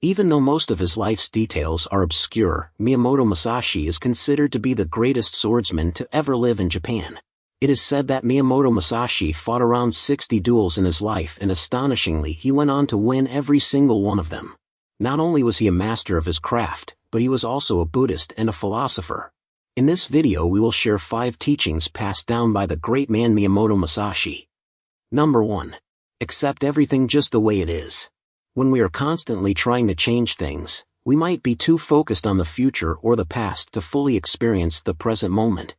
Even though most of his life's details are obscure, Miyamoto Musashi is considered to be the greatest swordsman to ever live in Japan. It is said that Miyamoto Musashi fought around 60 duels in his life, and astonishingly he went on to win every single one of them. Not only was he a master of his craft, but he was also a Buddhist and a philosopher. In this video we will share 5 teachings passed down by the great man Miyamoto Musashi. Number 1. Accept everything just the way it is. When we are constantly trying to change things, we might be too focused on the future or the past to fully experience the present moment.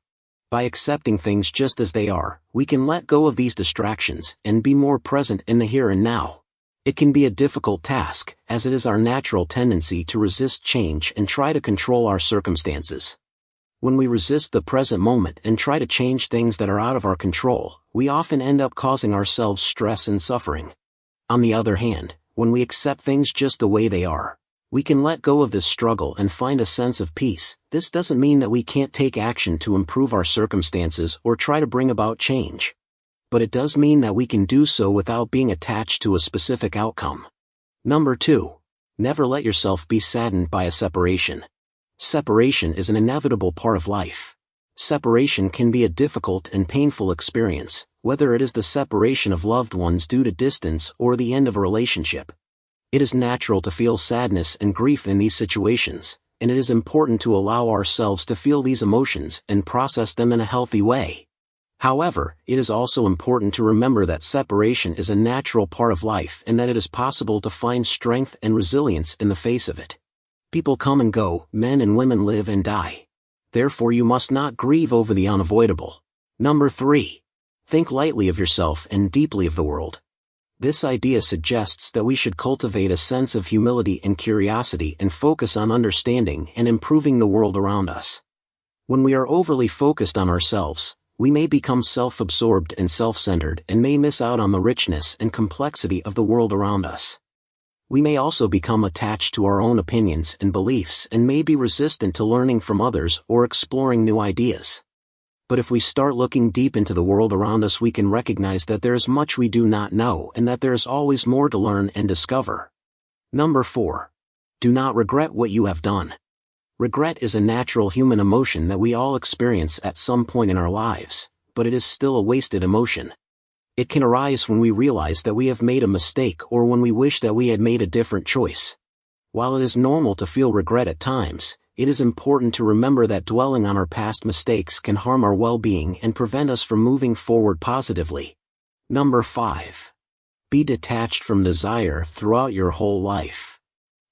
By accepting things just as they are, we can let go of these distractions and be more present in the here and now. It can be a difficult task, as it is our natural tendency to resist change and try to control our circumstances. When we resist the present moment and try to change things that are out of our control, we often end up causing ourselves stress and suffering. On the other hand, when we accept things just the way they are, we can let go of this struggle and find a sense of peace. This doesn't mean that we can't take action to improve our circumstances or try to bring about change. But it does mean that we can do so without being attached to a specific outcome. Number 2. Never let yourself be saddened by a separation. Separation is an inevitable part of life. Separation can be a difficult and painful experience, whether it is the separation of loved ones due to distance or the end of a relationship. It is natural to feel sadness and grief in these situations, and it is important to allow ourselves to feel these emotions and process them in a healthy way. However, it is also important to remember that separation is a natural part of life and that it is possible to find strength and resilience in the face of it. People come and go, men and women live and die. Therefore you must not grieve over the unavoidable. Number 3. Think lightly of yourself and deeply of the world. This idea suggests that we should cultivate a sense of humility and curiosity and focus on understanding and improving the world around us. When we are overly focused on ourselves, we may become self-absorbed and self-centered and may miss out on the richness and complexity of the world around us. We may also become attached to our own opinions and beliefs and may be resistant to learning from others or exploring new ideas. But if we start looking deep into the world around us, we can recognize that there is much we do not know and that there is always more to learn and discover. Number 4. Do not regret what you have done. Regret is a natural human emotion that we all experience at some point in our lives, but it is still a wasted emotion. It can arise when we realize that we have made a mistake or when we wish that we had made a different choice. While it is normal to feel regret at times, it is important to remember that dwelling on our past mistakes can harm our well-being and prevent us from moving forward positively. Number 5. Be detached from desire throughout your whole life.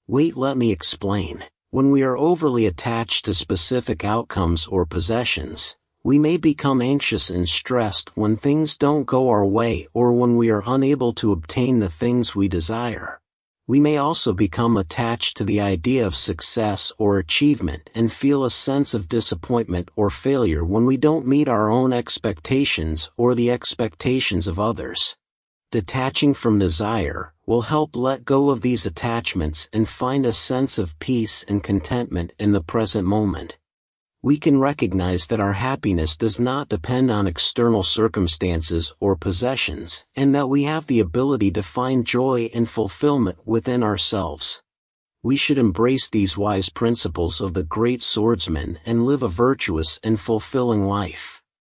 Wait, let me explain. When we are overly attached to specific outcomes or possessions, we may become anxious and stressed when things don't go our way or when we are unable to obtain the things we desire. We may also become attached to the idea of success or achievement and feel a sense of disappointment or failure when we don't meet our own expectations or the expectations of others. Detaching from desire will help let go of these attachments and find a sense of peace and contentment in the present moment. We can recognize that our happiness does not depend on external circumstances or possessions, and that we have the ability to find joy and fulfillment within ourselves. We should embrace these wise principles of the great swordsman and live a virtuous and fulfilling life.